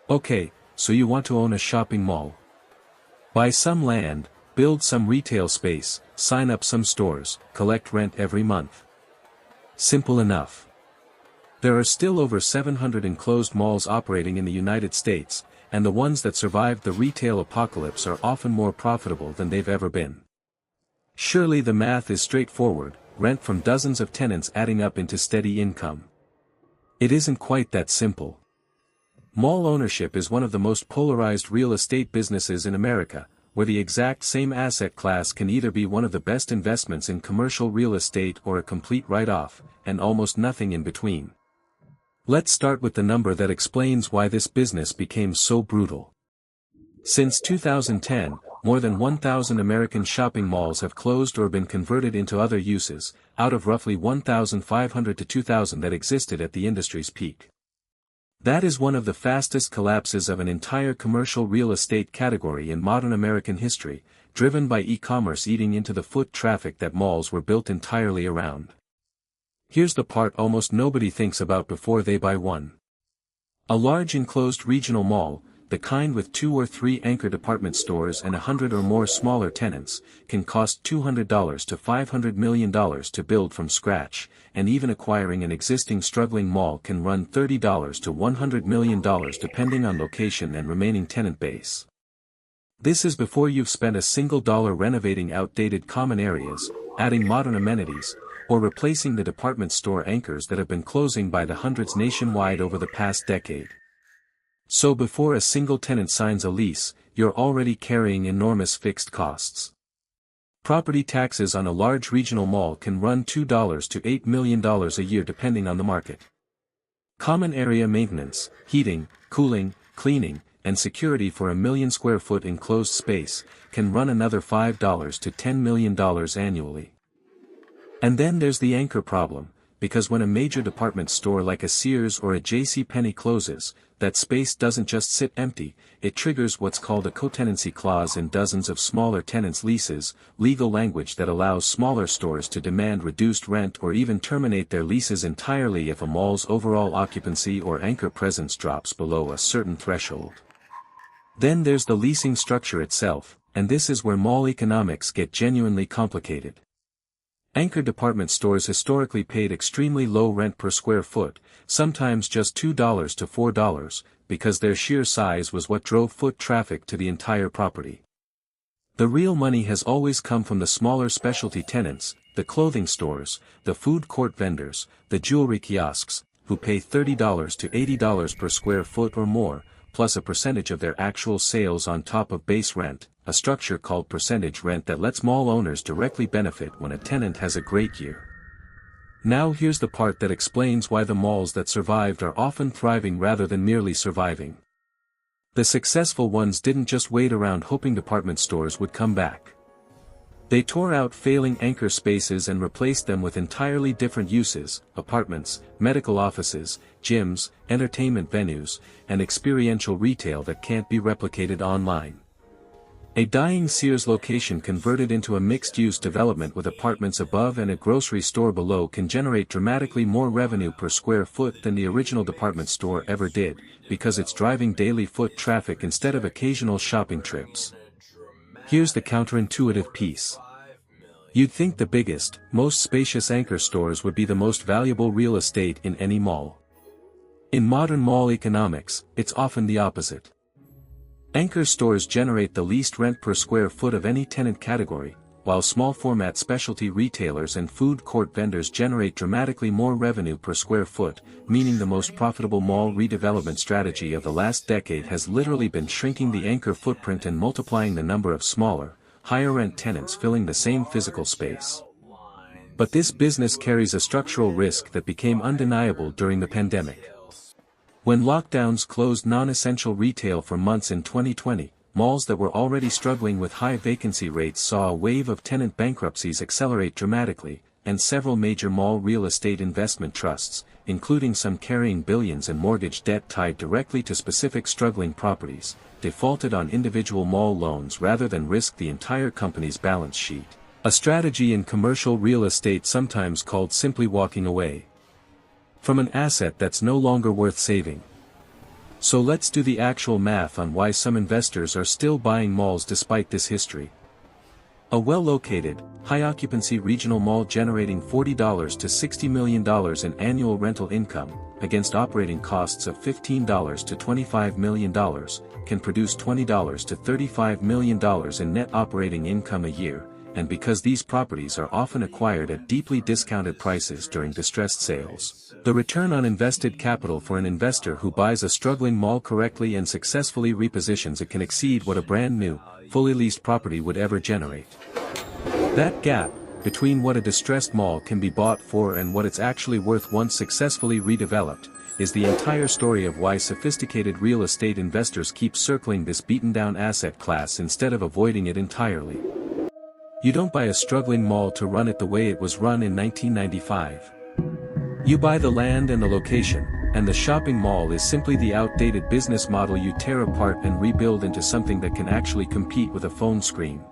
Okay, so you want to own a shopping mall. Buy some land, build some retail space, sign up some stores, collect rent every month. Simple enough. There are still over 700 enclosed malls operating in the United States, and the ones that survived the retail apocalypse are often more profitable than they've ever been. Surely the math is straightforward, rent from dozens of tenants adding up into steady income. It isn't quite that simple. Mall ownership is one of the most polarized real estate businesses in America, where the exact same asset class can either be one of the best investments in commercial real estate or a complete write-off, and almost nothing in between. Let's start with the number that explains why this business became so brutal. Since 2010, more than 1,000 American shopping malls have closed or been converted into other uses, out of roughly 1,500 to 2,000 that existed at the industry's peak. That is one of the fastest collapses of an entire commercial real estate category in modern American history, driven by e-commerce eating into the foot traffic that malls were built entirely around. Here's the part almost nobody thinks about before they buy one. A large enclosed regional mall, the kind with 2 or 3 anchor department stores and 100 or more smaller tenants, can cost $200 to $500 million to build from scratch, and even acquiring an existing struggling mall can run $30 to $100 million depending on location and remaining tenant base. This is before you've spent a single dollar renovating outdated common areas, adding modern amenities, or replacing the department store anchors that have been closing by the hundreds nationwide over the past decade. So before a single tenant signs a lease, you're already carrying enormous fixed costs. Property taxes on a large regional mall can run $2 to $8 million a year depending on the market. Common area maintenance, heating, cooling, cleaning, and security for a 1,000,000 square foot enclosed space, can run another $5 to $10 million annually. And then there's the anchor problem, because when a major department store like a Sears or a JCPenney closes, that space doesn't just sit empty, it triggers what's called a co-tenancy clause in dozens of smaller tenants' leases, legal language that allows smaller stores to demand reduced rent or even terminate their leases entirely if a mall's overall occupancy or anchor presence drops below a certain threshold. Then there's the leasing structure itself, and this is where mall economics get genuinely complicated. Anchor department stores historically paid extremely low rent per square foot, sometimes just $2 to $4, because their sheer size was what drove foot traffic to the entire property. The real money has always come from the smaller specialty tenants, the clothing stores, the food court vendors, the jewelry kiosks, who pay $30 to $80 per square foot or more, plus a percentage of their actual sales on top of base rent, a structure called percentage rent that lets mall owners directly benefit when a tenant has a great year. Now here's the part that explains why the malls that survived are often thriving rather than merely surviving. The successful ones didn't just wait around hoping department stores would come back. They tore out failing anchor spaces and replaced them with entirely different uses: apartments, medical offices, gyms, entertainment venues, and experiential retail that can't be replicated online. A dying Sears location converted into a mixed-use development with apartments above and a grocery store below can generate dramatically more revenue per square foot than the original department store ever did, because it's driving daily foot traffic instead of occasional shopping trips. Here's the counterintuitive piece. You'd think the biggest, most spacious anchor stores would be the most valuable real estate in any mall. In modern mall economics, it's often the opposite. Anchor stores generate the least rent per square foot of any tenant category, while small-format specialty retailers and food court vendors generate dramatically more revenue per square foot, meaning the most profitable mall redevelopment strategy of the last decade has literally been shrinking the anchor footprint and multiplying the number of smaller, higher-rent tenants filling the same physical space. But this business carries a structural risk that became undeniable during the pandemic. When lockdowns closed non-essential retail for months in 2020, malls that were already struggling with high vacancy rates saw a wave of tenant bankruptcies accelerate dramatically, and several major mall real estate investment trusts, including some carrying billions in mortgage debt tied directly to specific struggling properties, defaulted on individual mall loans rather than risk the entire company's balance sheet, a strategy in commercial real estate sometimes called simply walking away from an asset that's no longer worth saving. So let's do the actual math on why some investors are still buying malls despite this history. A well-located, high-occupancy regional mall generating $40 to $60 million in annual rental income, against operating costs of $15 to $25 million, can produce $20 to $35 million in net operating income a year, and because these properties are often acquired at deeply discounted prices during distressed sales, the return on invested capital for an investor who buys a struggling mall correctly and successfully repositions it can exceed what a brand new, fully leased property would ever generate. That gap, between what a distressed mall can be bought for and what it's actually worth once successfully redeveloped, is the entire story of why sophisticated real estate investors keep circling this beaten-down asset class instead of avoiding it entirely. You don't buy a struggling mall to run it the way it was run in 1995. You buy the land and the location, and the shopping mall is simply the outdated business model you tear apart and rebuild into something that can actually compete with a phone screen.